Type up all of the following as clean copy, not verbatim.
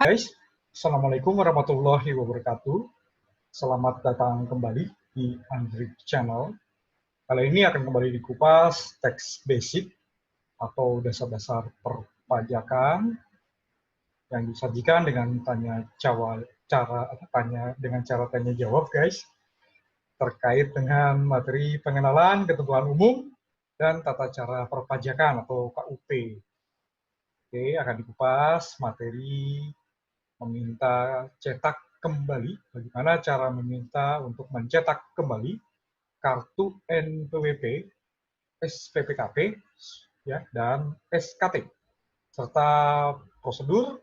Guys, Assalamualaikum warahmatullahi wabarakatuh. Selamat datang kembali di Andrik Channel. Kali ini akan kembali dikupas teks basic atau dasar-dasar perpajakan yang disajikan dengan cara tanya jawab, guys, terkait dengan materi pengenalan ketentuan umum dan tata cara perpajakan atau KUP. Oke, akan dikupas materi meminta cetak kembali, bagaimana cara meminta untuk mencetak kembali kartu NPWP, SPPKP, ya, dan SKT, serta prosedur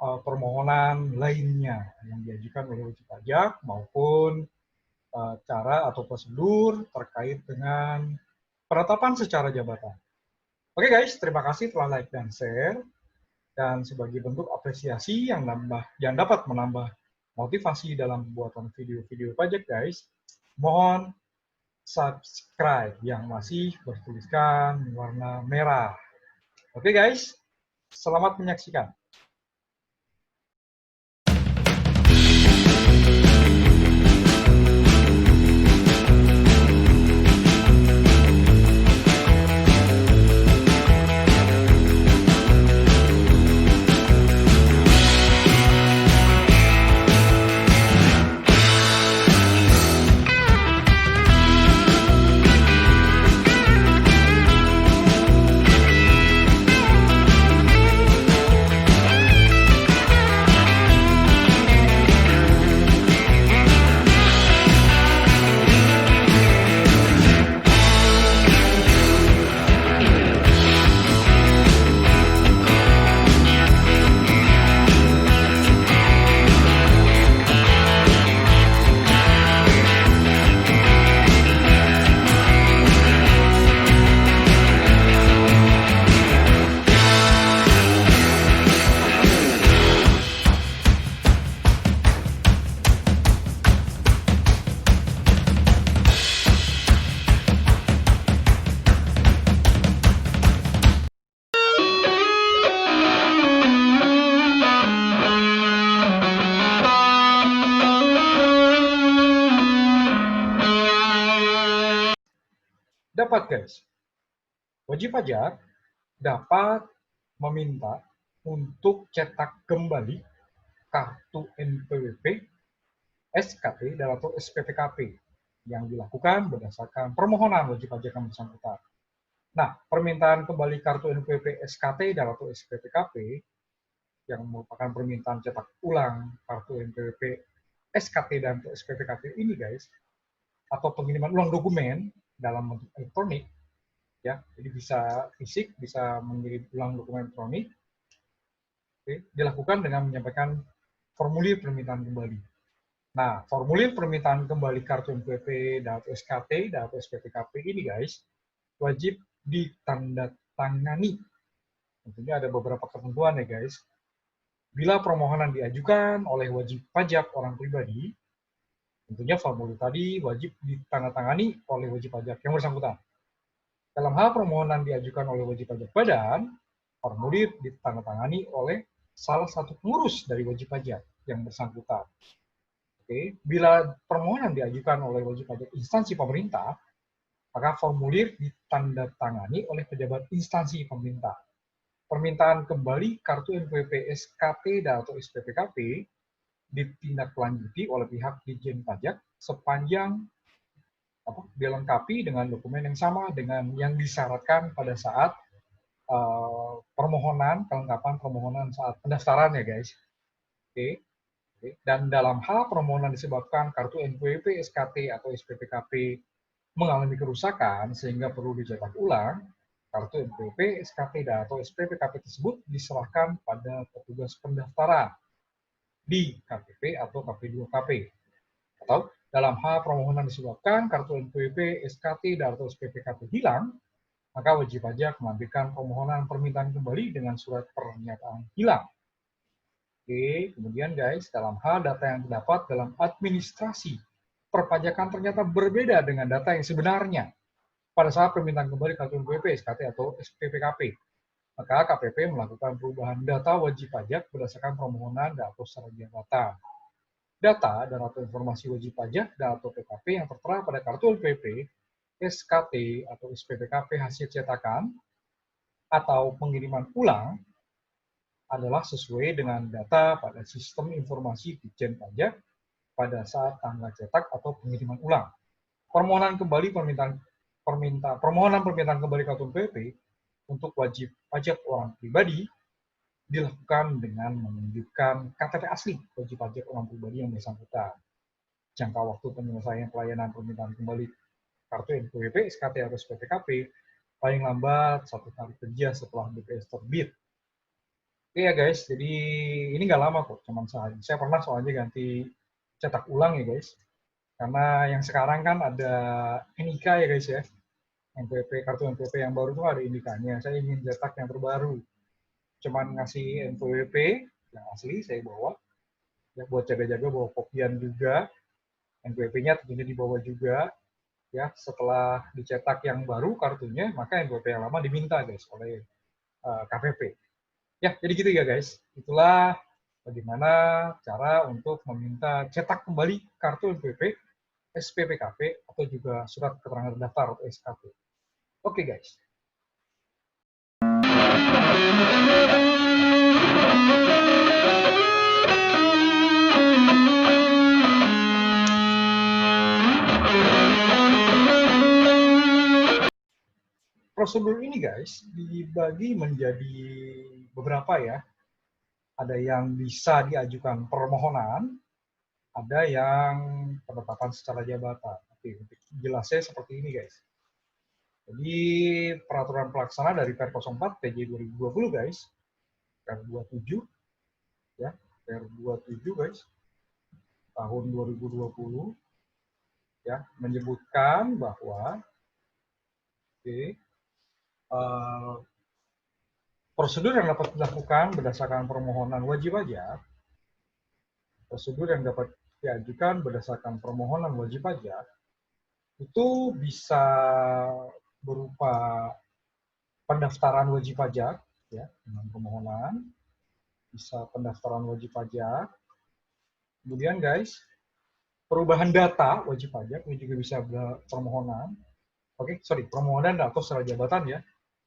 permohonan lainnya yang diajukan oleh wajib pajak maupun cara atau prosedur terkait dengan penetapan secara jabatan. Oke guys, terima kasih telah like dan share. Dan sebagai bentuk apresiasi yang dapat menambah motivasi dalam pembuatan video-video pajak, guys, mohon subscribe yang masih bertuliskan warna merah. Oke guys, selamat menyaksikan. Dapat, guys. Wajib pajak dapat meminta untuk cetak kembali kartu NPWP, SKT, dan atau SPPKP yang dilakukan berdasarkan permohonan wajib pajak yang bersangkutan. Nah, permintaan kembali kartu NPWP, SKT, dan atau SPPKP yang merupakan permintaan cetak ulang kartu NPWP, SKT, dan atau SPPKP ini, guys, atau pengiriman ulang dokumen dalam bentuk elektronik, ya, jadi bisa fisik, bisa mengirim ulang dokumen elektronik, dilakukan dengan menyampaikan formulir permintaan kembali. Nah, formulir permintaan kembali kartu NPWP dan SKT dan SPPKP ini, guys, wajib ditandatangani. Tentunya ada beberapa ketentuan ya, guys. Bila permohonan diajukan oleh wajib pajak orang pribadi, tentunya formulir tadi wajib ditandatangani oleh wajib pajak yang bersangkutan. Dalam hal permohonan diajukan oleh wajib pajak badan, formulir ditandatangani oleh salah satu pengurus dari wajib pajak yang bersangkutan. Oke, bila permohonan diajukan oleh wajib pajak instansi pemerintah, maka formulir ditandatangani oleh pejabat instansi pemerintah. Permintaan kembali kartu NPWP, SKT, atau SPPKP ditindaklanjuti oleh pihak Ditjen Pajak sepanjang dilengkapi dengan dokumen yang sama dengan yang disyaratkan pada saat kelengkapan permohonan saat pendaftaran ya, guys. Oke. Dan dalam hal permohonan disebabkan kartu NPWP, SKT, atau SPPKP mengalami kerusakan sehingga perlu dicetak ulang, kartu NPWP, SKT, atau SPPKP tersebut diserahkan pada petugas pendaftaran di KPP atau KP2KP. Atau dalam hal permohonan disebabkan kartu NPWP, SKT, atau SPPKP hilang, maka wajib pajak melampirkan permohonan permintaan kembali dengan surat pernyataan hilang. Oke, kemudian guys, dalam hal data yang terdapat dalam administrasi perpajakan ternyata berbeda dengan data yang sebenarnya pada saat permintaan kembali kartu NPWP, SKT, atau SPPKP. maka KPP melakukan perubahan data wajib pajak berdasarkan permohonan dan atau secara jabatan. Data dan atau informasi wajib pajak dan atau PKP yang tertera pada kartu NPWP, SKT atau SPPKP hasil cetakan atau pengiriman ulang adalah sesuai dengan data pada sistem informasi Ditjen Pajak pada saat tanggal cetak atau pengiriman ulang. Permohonan permintaan kembali kartu NPWP untuk wajib pajak orang pribadi dilakukan dengan menunjukkan KTP asli wajib pajak orang pribadi yang bersangkutan. Jangka waktu penyelesaian pelayanan permintaan kembali kartu NPWP, SKT atau SPPKP paling lambat 1 kali kerja setelah BPS terbit. Oke ya guys, jadi ini nggak lama kok, cuman sehari. Saya pernah soalnya ganti cetak ulang ya guys, karena yang sekarang kan ada NIK ya guys ya, NPWP, kartu NPWP yang baru tuh ada NIK-nya. Saya ingin cetak yang terbaru, cuman ngasih NPWP yang asli saya bawa, ya buat jaga-jaga bawa kopian juga, NPWP-nya tentunya dibawa juga, ya setelah dicetak yang baru kartunya, maka NPWP yang lama diminta guys oleh KPP. Ya, jadi gitu ya guys. Itulah bagaimana cara untuk meminta cetak kembali kartu NPWP, SPPKP, atau juga surat keterangan daftar atau SKP. Oke guys. Prosedur ini guys dibagi menjadi beberapa ya. Ada yang bisa diajukan permohonan, ada yang penetapan secara jabatan. Oke, jelasnya seperti ini guys. Jadi peraturan pelaksana dari Per 04 PJ 2020 guys, Per 27 ya, Per 27 guys tahun 2020 ya menyebutkan bahwa prosedur yang dapat dilakukan berdasarkan permohonan wajib pajak, prosedur yang dapat diajukan berdasarkan permohonan wajib pajak itu bisa berupa pendaftaran wajib pajak ya dengan permohonan, bisa pendaftaran wajib pajak. Kemudian guys, perubahan data wajib pajak ini juga bisa permohonan. Permohonan atau secara jabatan ya.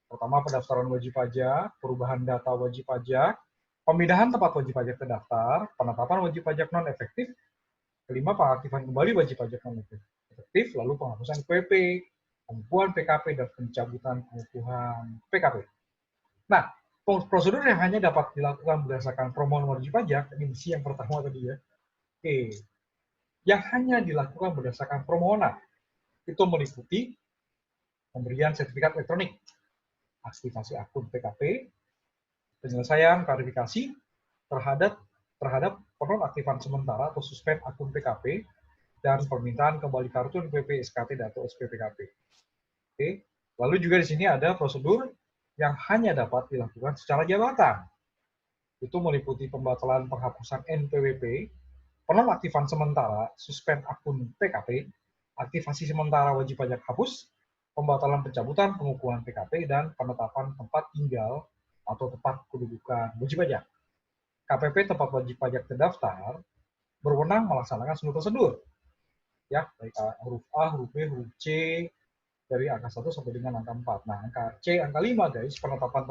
Pertama pendaftaran wajib pajak, perubahan data wajib pajak, pemindahan tempat wajib pajak terdaftar, penetapan wajib pajak non efektif, kelima pengaktifan kembali wajib pajak non efektif, lalu penghapusan PP, pengukuhan PKP dan pencabutan pengukuhan PKP. Nah, prosedur yang hanya dapat dilakukan berdasarkan permohonan wajib pajak, ini misi yang pertama tadi ya. Oke. Yang hanya dilakukan berdasarkan permohonan itu meliputi pemberian sertifikat elektronik, aktivasi akun PKP, penyelesaian klarifikasi terhadap penonaktifan sementara atau suspend akun PKP, dan permintaan kembali kartu NPWP, SKT, atau SPPKP. Oke. Lalu juga di sini ada prosedur yang hanya dapat dilakukan secara jabatan. Itu meliputi pembatalan penghapusan NPWP, penonaktifan sementara, suspend akun PKP, aktivasi sementara wajib pajak hapus, pembatalan pencabutan pengukuhan PKP, dan penetapan tempat tinggal atau tempat kedudukan wajib pajak. KPP tempat wajib pajak terdaftar berwenang melaksanakan seluruh prosedur. Ya, baik huruf A, huruf B, huruf C, dari angka 1 sampai dengan angka 4. Nah, angka C, angka 5 guys, penetapan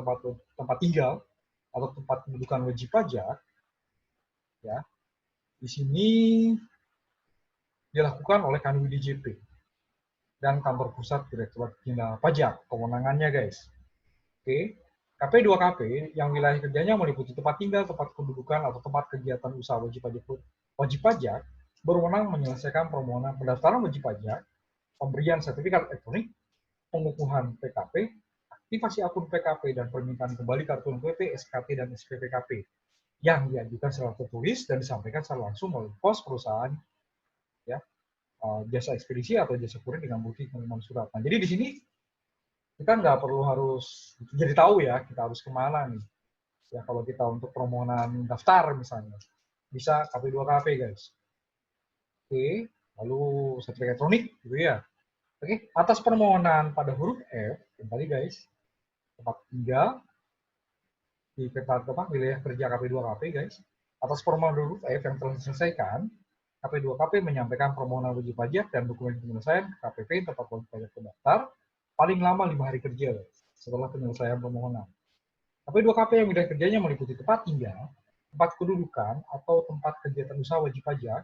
tempat tinggal atau tempat kedudukan wajib pajak, ya, di sini dilakukan oleh Kanwil DJP dan Kantor Pusat Direktorat Jenderal Pajak, kewenangannya guys. Oke, KP2KP yang wilayah kerjanya meliputi tempat tinggal, tempat kedudukan, atau tempat kegiatan usaha wajib pajak berwenang menyelesaikan permohonan pendaftaran wajib pajak, pemberian sertifikat elektronik, pengukuhan PKP, aktivasi akun PKP, dan permintaan kembali kartu NPWP, SKT, dan SPPKP yang diajukan secara tertulis dan disampaikan secara langsung oleh pos perusahaan, ya, jasa ekspedisi atau jasa kurir dengan bukti pengiriman surat. Nah, jadi di sini kita nggak perlu harus jadi tahu ya kita harus kemana nih. Ya kalau kita untuk permohonan daftar misalnya, bisa KP2KP guys. Oke, lalu sertifikat elektronik gitu ya. Oke, atas permohonan pada huruf F, yang tadi guys, tempat tinggal, di wilayah kerja KP2KP, guys. Atas permohonan huruf F yang telah diselesaikan, KP2KP menyampaikan permohonan wajib pajak dan dokumen penyelesaian ke KPP tempat wajib pajak terdaftar paling lama 5 hari kerja setelah penyelesaian permohonan. KP2KP yang wilayah kerjanya meliputi tempat tinggal, tempat kedudukan, atau tempat kegiatan usaha wajib pajak,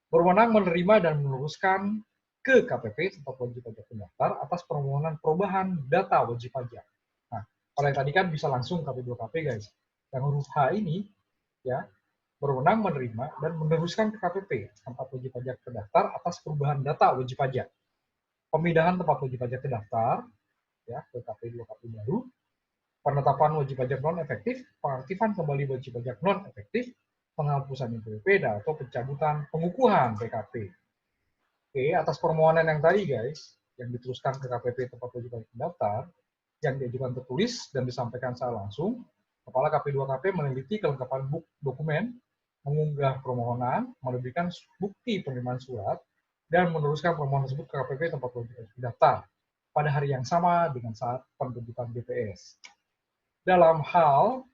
berwenang menerima dan meneruskan ke KPP tempat wajib pajak terdaftar atas permohonan perubahan data wajib pajak. Nah, kalau yang tadi kan bisa langsung KP2KP, guys. Yang huruf H ini, ya, berwenang menerima dan meneruskan ke KPP tempat wajib pajak terdaftar atas perubahan data wajib pajak. Pemindahan tempat wajib pajak terdaftar, ya, ke KP2KP baru, penetapan wajib pajak non efektif, pengaktifan kembali wajib pajak non efektif, penghapusan NPWP, atau pencabutan pengukuhan PKP. Oke, atas permohonan yang tadi, guys, yang diteruskan ke KPP tempat wajib pajak terdaftar, yang diajukan tertulis dan disampaikan secara langsung, Kepala KP2KP meneliti kelengkapan dokumen, mengunggah permohonan, memberikan bukti penerimaan surat, dan meneruskan permohonan tersebut ke KPP tempat wajib pajak terdaftar pada hari yang sama dengan saat penerbitan BPS. Dalam hal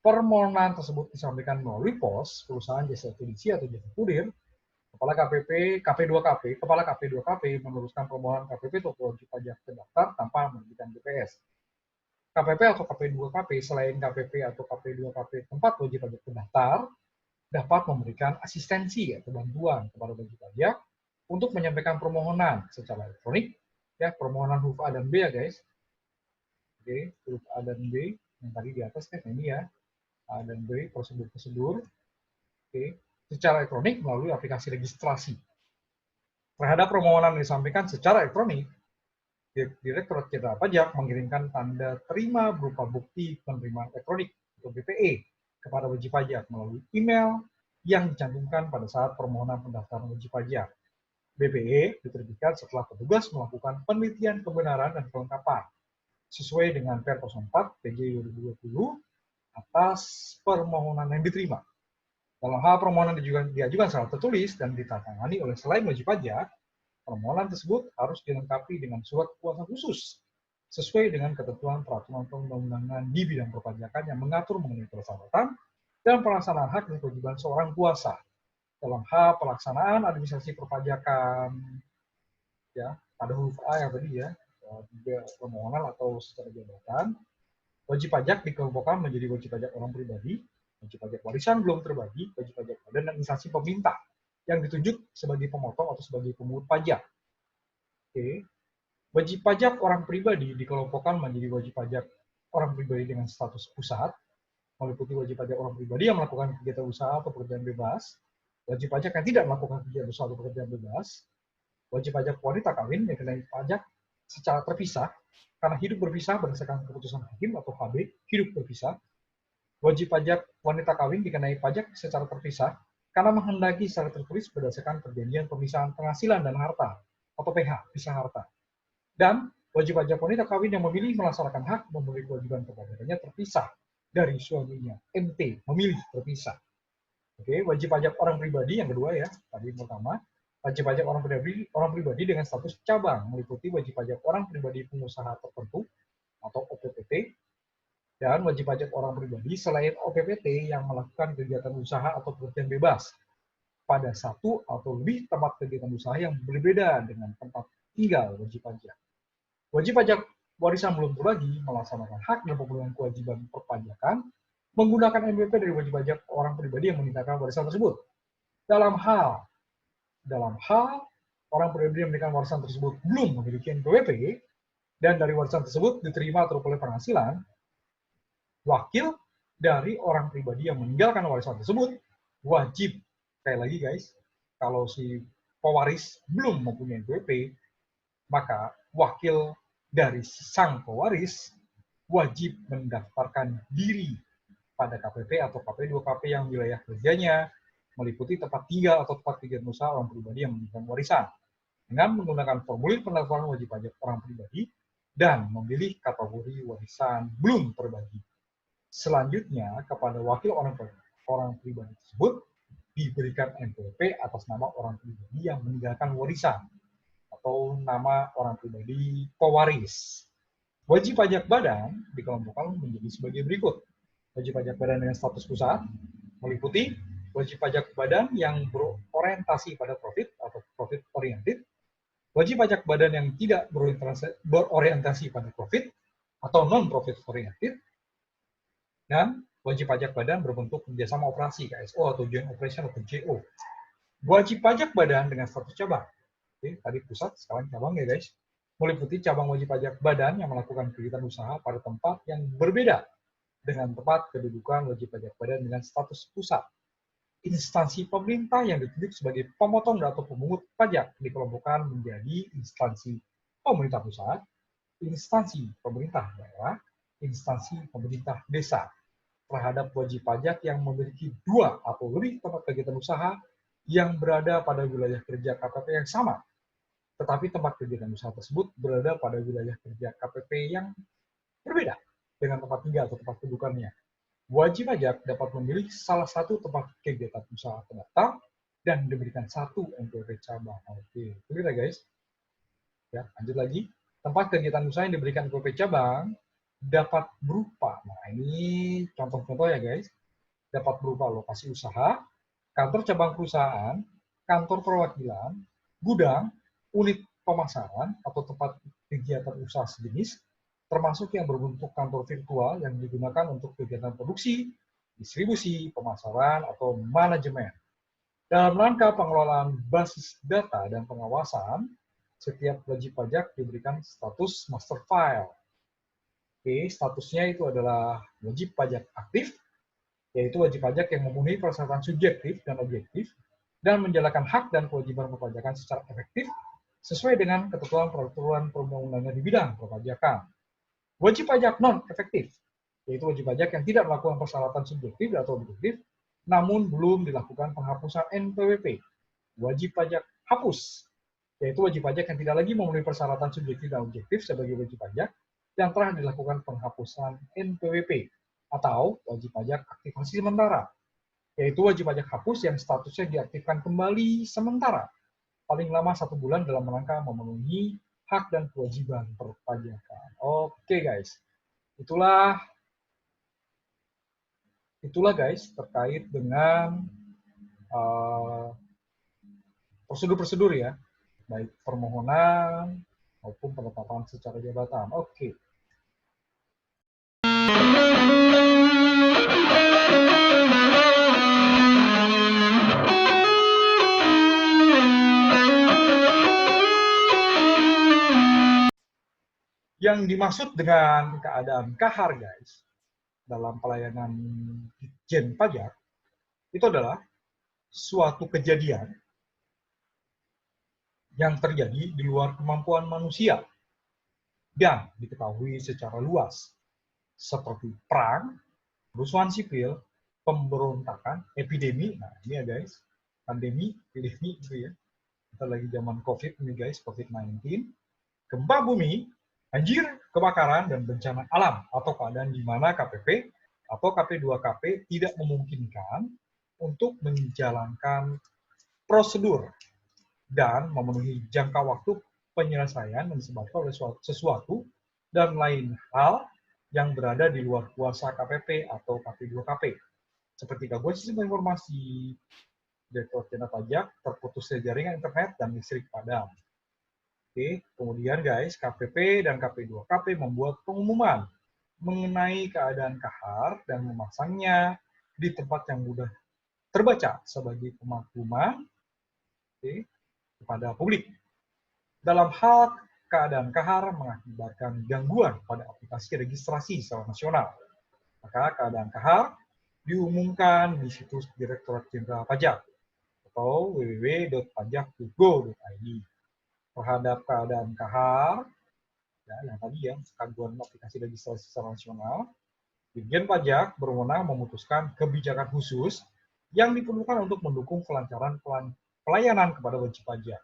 permohonan tersebut disampaikan melalui pos, perusahaan jasa ekspedisi atau jasa kurir, Kepala KP2KP meneruskan permohonan KPP atau wajib pajak terdaftar tanpa menerbitkan BPS. KPP atau KP2KP selain KPP atau KP2KP tempat wajib pajak terdaftar dapat memberikan asistensi atau bantuan kepada wajib pajak untuk menyampaikan permohonan secara elektronik, ya, permohonan huruf A dan B, ya, guys. Oke, huruf A dan B yang tadi di atas kan ini, ya, A dan B, prosedur-prosedur. Oke, secara elektronik melalui aplikasi registrasi. Terhadap permohonan yang disampaikan secara elektronik, Direktorat Jenderal Pajak mengirimkan tanda terima berupa bukti penerimaan elektronik atau BPE kepada wajib pajak melalui email yang dicantumkan pada saat permohonan pendaftaran wajib pajak. BPE diterbitkan setelah petugas melakukan penelitian kebenaran dan kelengkapan sesuai dengan Per 04 PJ 2020 atas permohonan yang diterima. Dalam hal permohonan diajukan secara tertulis dan ditandatangani oleh selain wajib pajak, permohonan tersebut harus dilengkapi dengan surat kuasa khusus sesuai dengan ketentuan peraturan perundang-undangan di bidang perpajakan yang mengatur mengenai persyaratan dan pelaksanaan hak dan kewajiban seorang kuasa dalam hal pelaksanaan administrasi perpajakan, ya, pada huruf A yang tadi, ya, permohonan atau secara jabatan. Wajib pajak dikelompokkan menjadi wajib pajak orang pribadi, wajib pajak warisan belum terbagi, wajib pajak badan dan instansi pemerintah yang ditunjuk sebagai pemotong atau sebagai pemungut pajak. Oke. Wajib pajak orang pribadi dikelompokkan menjadi wajib pajak orang pribadi dengan status pusat, meliputi wajib pajak orang pribadi yang melakukan kegiatan usaha atau pekerjaan bebas, wajib pajak yang tidak melakukan kegiatan usaha atau pekerjaan bebas, wajib pajak wanita kawin yang dikenai pajak secara terpisah karena hidup berpisah berdasarkan keputusan hakim atau HB hidup berpisah, wajib pajak wanita kawin dikenai pajak secara terpisah karena menghendaki secara tertulis berdasarkan perjanjian pemisahan penghasilan dan harta atau PH, pisah harta. Dan wajib pajak wanita kawin yang memilih melaksanakan hak memiliki kewajiban perpajakannya terpisah dari suaminya, MT, memilih terpisah. Oke, wajib pajak orang pribadi yang kedua, ya, tadi pertama, wajib pajak orang pribadi dengan status cabang meliputi wajib pajak orang pribadi pengusaha tertentu atau OPPT, dan wajib pajak orang pribadi selain OPPT yang melakukan kegiatan usaha atau pekerjaan bebas pada satu atau lebih tempat kegiatan usaha yang berbeda dengan tempat tinggal wajib pajak. Wajib pajak warisan belum terbagi melaksanakan hak dan pemenuhan kewajiban perpajakan menggunakan NPWP dari wajib pajak orang pribadi yang meninggalkan warisan tersebut. Dalam hal orang pribadi yang meninggalkan warisan tersebut belum memiliki NPWP dan dari warisan tersebut diterima atau oleh penghasilan, wakil dari orang pribadi yang meninggalkan warisan tersebut wajib, sekali lagi, guys, kalau si pewaris belum mempunyai NPWP, maka wakil dari sang pewaris wajib mendaftarkan diri pada KPP atau KP2KP yang wilayah kerjanya meliputi tempat tinggal atau tempat kegiatan usaha orang pribadi yang meninggalkan warisan dengan menggunakan formulir pendaftaran wajib pajak orang pribadi dan memilih kategori warisan belum terbagi. Selanjutnya, kepada wakil orang pribadi tersebut diberikan NPWP atas nama orang pribadi yang meninggalkan warisan atau nama orang pribadi pewaris. Wajib pajak badan dikelompokkan menjadi sebagai berikut. wajib pajak badan dengan status pusat meliputi wajib pajak badan yang berorientasi pada profit atau profit oriented, wajib pajak badan yang tidak berorientasi pada profit atau non-profit oriented, dan wajib pajak badan berbentuk kerjasama operasi KSO atau joint operation atau JO. Wajib pajak badan dengan status cabang. Oke, tadi pusat, sekarang cabang ya guys. Meliputi cabang wajib pajak badan yang melakukan kegiatan usaha pada tempat yang berbeda dengan tempat kedudukan wajib pajak badan dengan status pusat. Instansi pemerintah yang ditunjuk sebagai pemotong atau pemungut pajak dikelompokkan menjadi instansi pemerintah pusat, instansi pemerintah daerah, instansi pemerintah desa. Terhadap wajib pajak yang memiliki 2 atau lebih tempat kegiatan usaha yang berada pada wilayah kerja KPP yang sama, tetapi tempat kegiatan usaha tersebut berada pada wilayah kerja KPP yang berbeda dengan tempat tinggal atau tempat kedudukannya. Wajib pajak dapat memilih salah satu tempat kegiatan usaha pendaftar dan diberikan 1 NPWP cabang. Oke, clear ya guys? Ya, lanjut lagi. Tempat kegiatan usaha yang diberikan NPWP cabang dapat berupa, nah ini contoh-contoh ya guys, dapat berupa lokasi usaha, kantor cabang perusahaan, kantor perwakilan, gudang, unit pemasaran, atau tempat kegiatan usaha sejenis, termasuk yang berbentuk kantor virtual yang digunakan untuk kegiatan produksi, distribusi, pemasaran, atau manajemen. Dalam rangka pengelolaan basis data dan pengawasan, setiap wajib pajak diberikan status master file. Oke, statusnya itu adalah wajib pajak aktif, yaitu wajib pajak yang memenuhi persyaratan subjektif dan objektif, dan menjalankan hak dan kewajiban perpajakan secara efektif, sesuai dengan ketentuan peraturan perundang-undangan di bidang perpajakan. Wajib pajak non-efektif, yaitu wajib pajak yang tidak melakukan persyaratan subjektif atau objektif, namun belum dilakukan penghapusan NPWP. Wajib pajak hapus, yaitu wajib pajak yang tidak lagi memenuhi persyaratan subjektif dan objektif sebagai wajib pajak, yang telah dilakukan penghapusan NPWP, atau wajib pajak aktivasi sementara, yaitu wajib pajak hapus yang statusnya diaktifkan kembali sementara, paling lama 1 bulan dalam rangka memenuhi hak dan kewajiban perpajakan. Oke guys, itulah guys terkait dengan prosedur-prosedur ya, baik permohonan maupun penetapan secara jabatan. Oke. Yang dimaksud dengan keadaan kahar, guys, dalam pelayanan Ditjen Pajak, itu adalah suatu kejadian yang terjadi di luar kemampuan manusia dan diketahui secara luas, seperti perang, kerusuhan sipil, pemberontakan, epidemi. Nah, ini ya guys, pandemi, epidemi gitu ya. Kita lagi zaman COVID ini guys, COVID-19, gempa bumi, banjir, kebakaran, dan bencana alam, atau keadaan di mana KPP atau KP2KP tidak memungkinkan untuk menjalankan prosedur dan memenuhi jangka waktu penyelesaian yang disebabkan oleh sesuatu dan lain hal yang berada di luar kuasa KPP atau KP2KP. Seperti gangguan sistem informasi, Direktorat Jenderal Pajak, terputusnya jaringan internet, dan listrik padam. Oke, kemudian guys, KPP dan KP2KP membuat pengumuman mengenai keadaan kahar dan memasangnya di tempat yang mudah terbaca sebagai pemakluman kepada publik. Dalam hal keadaan kahar mengakibatkan gangguan pada aplikasi registrasi secara nasional, maka keadaan kahar diumumkan di situs Direktorat Jenderal Pajak atau www.pajak.go.id. Terhadap keadaan kahar, ya, yang tadi ya, gangguan aplikasi registrasi secara nasional, Ditjen Pajak berwenang memutuskan kebijakan khusus yang diperlukan untuk mendukung kelancaran pelayanan kepada wajib pajak.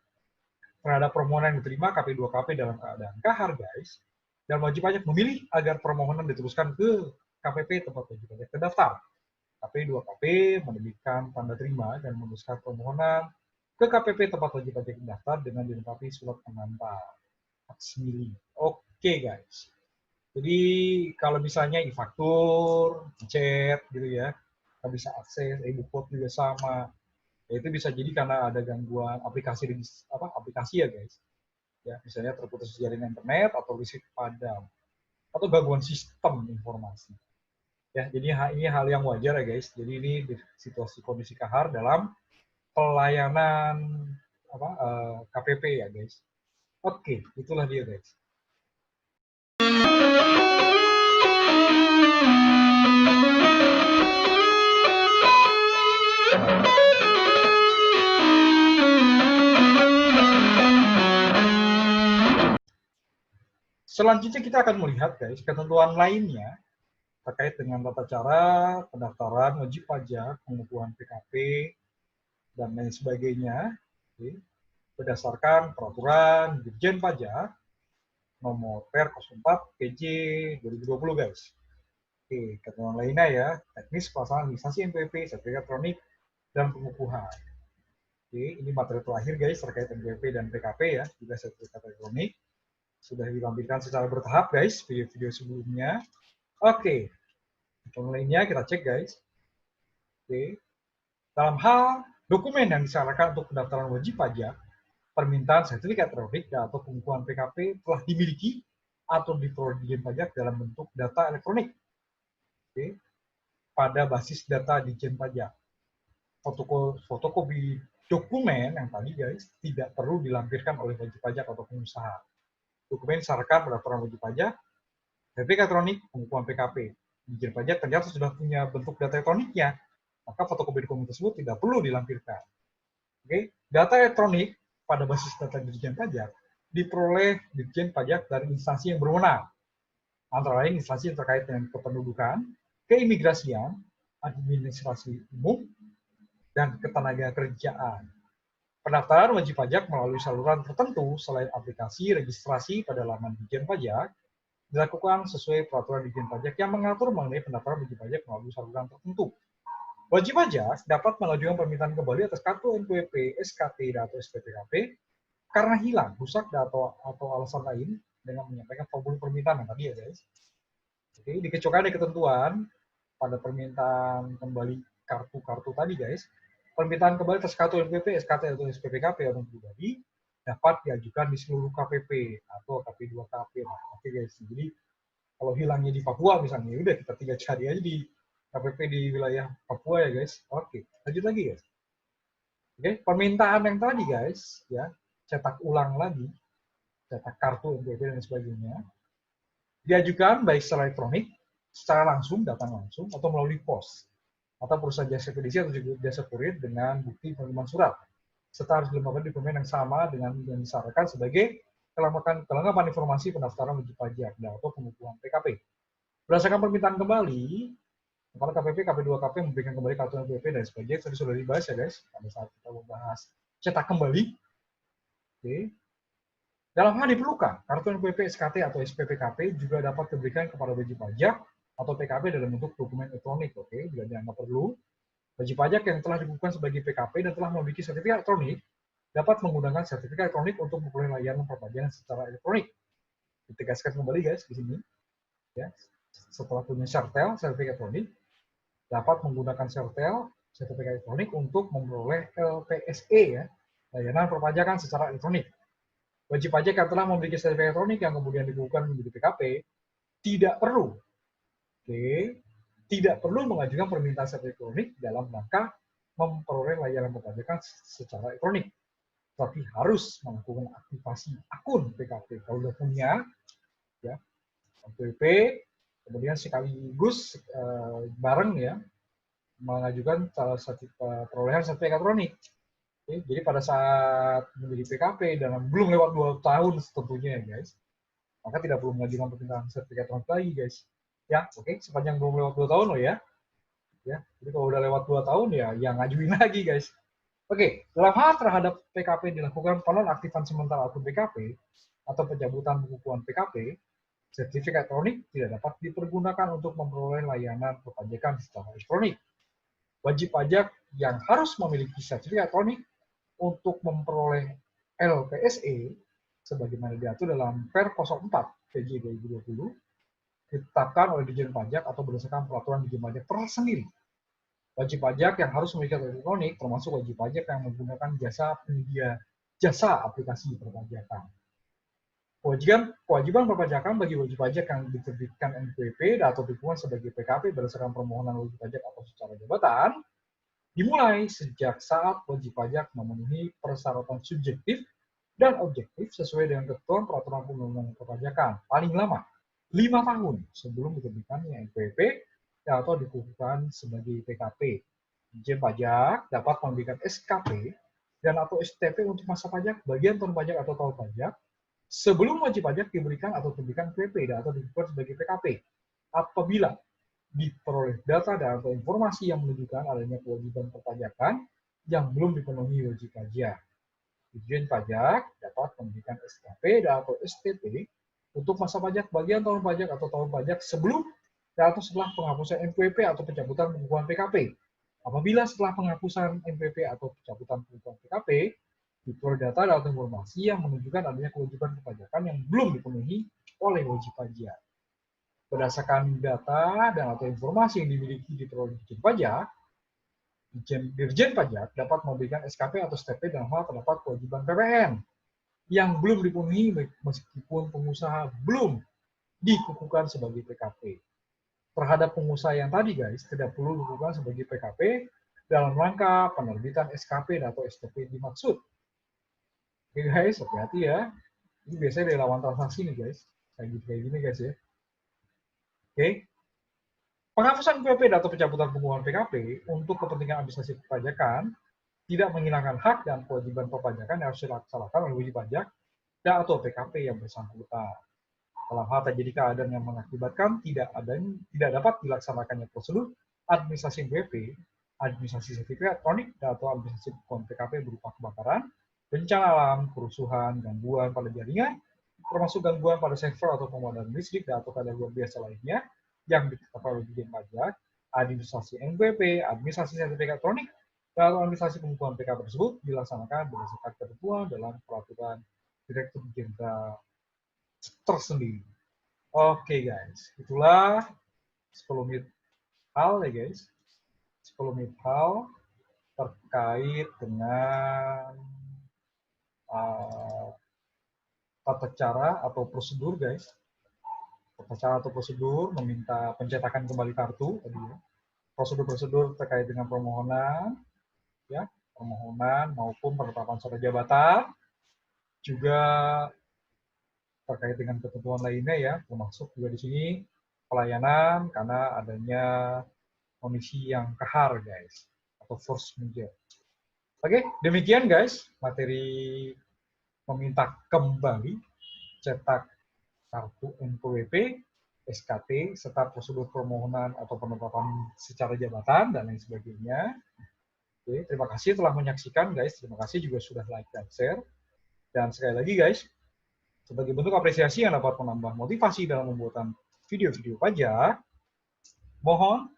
Terhadap permohonan yang diterima KP2KP dalam keadaan kahar, guys, dan wajib pajak memilih agar permohonan diteruskan ke KPP tempat wajib pajak terdaftar. KP2KP menerbitkan tanda terima dan meneruskan permohonan ke KPP tempat wajib pajak terdaftar dengan dilengkapi surat pengantar. Oke guys. Jadi kalau misalnya e-faktur, chat gitu ya, kita bisa akses, e-book juga sama. Ya, itu bisa jadi karena ada gangguan aplikasi ya guys. Ya, misalnya terputus jaringan internet atau listrik padam atau gangguan sistem informasi. Ya, jadi ini hal yang wajar ya guys. Jadi ini situasi kondisi kahar dalam pelayanan KPP ya guys. Oke, itulah dia guys. Selanjutnya kita akan melihat guys ketentuan lainnya terkait dengan tata cara pendaftaran wajib pajak, pengukuhan PKP, dan lain sebagainya. Oke. Berdasarkan peraturan Dirjen Pajak nomor Per 04 PJ 2020 guys. Oke, ketentuan lainnya ya, teknis pelaksanaan administrasi NPWP, sertifikat elektronik, dan pengukuhan. Oke, ini materi terakhir guys terkait NPWP dan PKP ya, juga sertifikat elektronik. Sudah ditampilkan secara bertahap guys, video-video sebelumnya. Oke, ketentuan lainnya kita cek guys. Oke, dalam hal dokumen yang disyaratkan untuk pendaftaran wajib pajak, permintaan sertifikat elektronik atau pengukuhan PKP telah dimiliki atau diperoleh Dijen Pajak dalam bentuk data elektronik. Oke, pada basis data Dijen Pajak. Fotokopi dokumen yang tadi guys tidak perlu dilampirkan oleh wajib pajak atau pengusaha. Dokumen disyaratkan pendaftaran wajib pajak, sertifikat elektronik, pengukuhan PKP. Dijen Pajak ternyata sudah punya bentuk data elektroniknya, maka fotokopi dokumen tersebut tidak perlu dilampirkan. Oke, data elektronik pada basis data Dirjen Pajak diperoleh Dirjen Pajak dari instansi yang berwenang, antara lain instansi yang terkait dengan kependudukan, keimigrasian, administrasi umum, dan ketenagakerjaan. Pendaftaran wajib pajak melalui saluran tertentu selain aplikasi registrasi pada laman Dirjen Pajak dilakukan sesuai peraturan Dirjen Pajak yang mengatur mengenai pendaftaran wajib pajak melalui saluran tertentu. Wajib pajak dapat mengajukan permintaan kembali atas kartu NPWP, SKT, atau SPPKP karena hilang, rusak, atau alasan lain dengan menyampaikan formulir permintaan yang tadi ya guys. Oke, dikecualikan ada ketentuan pada permintaan kembali kartu-kartu tadi guys, permintaan kembali atas kartu NPWP, SKT, atau SPPKP orang pribadi dapat diajukan di seluruh KPP atau KP2KP. Oke guys, jadi kalau hilangnya di Papua misalnya, udah kita tinggal cari aja di KPP di wilayah Papua ya guys. Oke, lanjut lagi guys. Oke, permintaan yang tadi guys, ya cetak ulang lagi, cetak kartu NPWP dan sebagainya, diajukan baik secara elektronik, secara langsung, datang langsung, atau melalui pos, atau perusahaan jasa ekspedisi atau jasa kurir dengan bukti pengiriman surat, serta harus dilengkapi dokumen yang sama dengan yang disyaratkan sebagai kelengkapan informasi pendaftaran wajib pajak atau pengukuhan PKP. Berdasarkan permintaan kembali, kalau KPP, KP2KP memberikan kembali kartu NPWP dan sebagainya, tadi sudah dibahas ya guys, pada saat kita membahas cetak kembali. Oke. Dalam hal diperlukan, kartu NPWP, SKT, atau SPPKP juga dapat diberikan kepada wajib pajak atau PKP dalam bentuk dokumen elektronik. Oke, bila dianggap perlu, wajib pajak yang telah dikukuhkan sebagai PKP dan telah memiliki sertifikat elektronik dapat menggunakan sertifikat elektronik untuk memperoleh layanan perpajakan secara elektronik. Ditegaskan kembali guys di sini. Ya, setelah punya sertifikat elektronik, dapat menggunakan sertifikat elektronik untuk memperoleh LPSE ya, layanan perpajakan secara elektronik. Wajib pajak yang telah memiliki sertifikat elektronik yang kemudian dikukuhkan menjadi PKP tidak perlu, tidak perlu mengajukan permintaan sertifikat elektronik dalam rangka memperoleh layanan perpajakan secara elektronik, tapi harus melakukan aktivasi akun PKP. Kalau sudah punya, ya, NPWP, kemudian sekaligus bareng ya mengajukan perolehan sertifikat elektronik. Oke, jadi pada saat menjadi PKP dan belum lewat 2 tahun tentunya ya guys, maka tidak perlu mengajukan permintaan sertifikat elektronik lagi guys. Ya, oke, sepanjang belum lewat 2 tahun loh ya. Ya, jadi kalau udah lewat 2 tahun ya yang ngajuin lagi guys. Oke, dalam hal terhadap PKP dilakukan penonaktifan sementara akun PKP atau pencabutan pengukuhan PKP, sertifikat elektronik tidak dapat dipergunakan untuk memperoleh layanan perpajakan secara elektronik. Wajib pajak yang harus memiliki sertifikat elektronik untuk memperoleh LPSE sebagaimana diatur dalam Per 04 PJ 2020 ditetapkan oleh Ditjen Pajak atau berdasarkan peraturan Ditjen Pajak tersendiri. Wajib pajak yang harus memiliki kartu elektronik termasuk wajib pajak yang menggunakan jasa penyedia jasa aplikasi perpajakan. Kewajiban perpajakan bagi wajib pajak yang diterbitkan NPWP atau dukungan sebagai PKP berdasarkan permohonan wajib pajak atau secara jabatan dimulai sejak saat wajib pajak memenuhi persyaratan subjektif dan objektif sesuai dengan ketentuan peraturan perundang-undangan perpajakan paling lama 5 tahun sebelum diterbitkannya NPWP atau dikukuhkan sebagai PKP. Ditjen Pajak dapat memberikan SKP dan atau STP untuk masa pajak, bagian tahun pajak atau tahun pajak sebelum wajib pajak diberikan atau diberikan PP atau dikukuhkan sebagai PKP apabila diperoleh data dan atau informasi yang menunjukkan adanya kewajiban perpajakan yang belum dipenuhi wajib pajak. Ditjen Pajak dapat memberikan SKP dan atau STP untuk masa pajak, bagian tahun pajak atau tahun pajak sebelum dan atau setelah penghapusan NPWP atau pencabutan pengukuhan PKP. Apabila setelah penghapusan NPWP atau pencabutan pengukuhan PKP, diperoleh data dan informasi yang menunjukkan adanya kewajiban perpajakan yang belum dipenuhi oleh wajib pajak. Berdasarkan data dan atau informasi yang dimiliki diperoleh Ditjen Pajak, Dirjen Pajak dapat memberikan SKP atau STP dalam hal terdapat kewajiban PPN yang belum dipenuhi meskipun pengusaha belum dikukuhkan sebagai PKP. Terhadap pengusaha yang tadi guys, tidak perlu dikukuhkan sebagai PKP dalam rangka penerbitan SKP atau STP dimaksud. Oke guys, hati-hati ya. Ini biasanya dari lawan transaksi nih guys. Kayak gini guys ya. Oke. Penghapusan PPP atau pencabutan pengukuhan PKP untuk kepentingan administrasi perpajakan tidak menghilangkan hak dan kewajiban perpajakan yang harus dilaksanakan oleh wajib pajak dan atau PKP yang bersangkutan. Dalam hal terjadi keadaan yang mengakibatkan tidak dapat dilaksanakannya prosedur administrasi PPP, administrasi sertifikat elektronik atau administrasi PKP berupa kebakaran, bencana alam, kerusuhan, gangguan pada jaringan, termasuk gangguan pada server atau pemadaman listrik atau keadaan luar biasa lainnya yang ditetapkan oleh Ditjen Pajak, administrasi NPWP, administrasi sertifikat elektronik, dan administrasi pengukuhan PKP tersebut dilaksanakan berdasarkan ketentuan dalam peraturan Direktur Jenderal tersendiri. Oke guys, itulah 10 menit hal ya guys. 10 menit hal terkait dengan tata cara atau prosedur guys. Tata cara atau prosedur meminta pencetakan kembali kartu tadi ya. Prosedur-prosedur terkait dengan permohonan ya, permohonan maupun penetapan surat jabatan, juga terkait dengan ketentuan lainnya ya, termasuk juga di sini pelayanan karena adanya kondisi yang kahar guys, atau force majeure. Oke, demikian guys materi meminta kembali cetak kartu NPWP, SKT, serta prosedur permohonan atau penetapan secara jabatan dan lain sebagainya. Oke, terima kasih telah menyaksikan guys, terima kasih juga sudah like dan share. Dan sekali lagi guys, sebagai bentuk apresiasi yang dapat menambah motivasi dalam pembuatan video-video pajak, mohon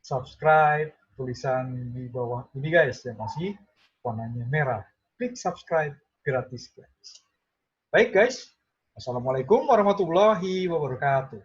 subscribe tulisan di bawah ini guys yang masih warnanya merah. Klik subscribe gratis guys. Baik guys, Assalamualaikum warahmatullahi wabarakatuh.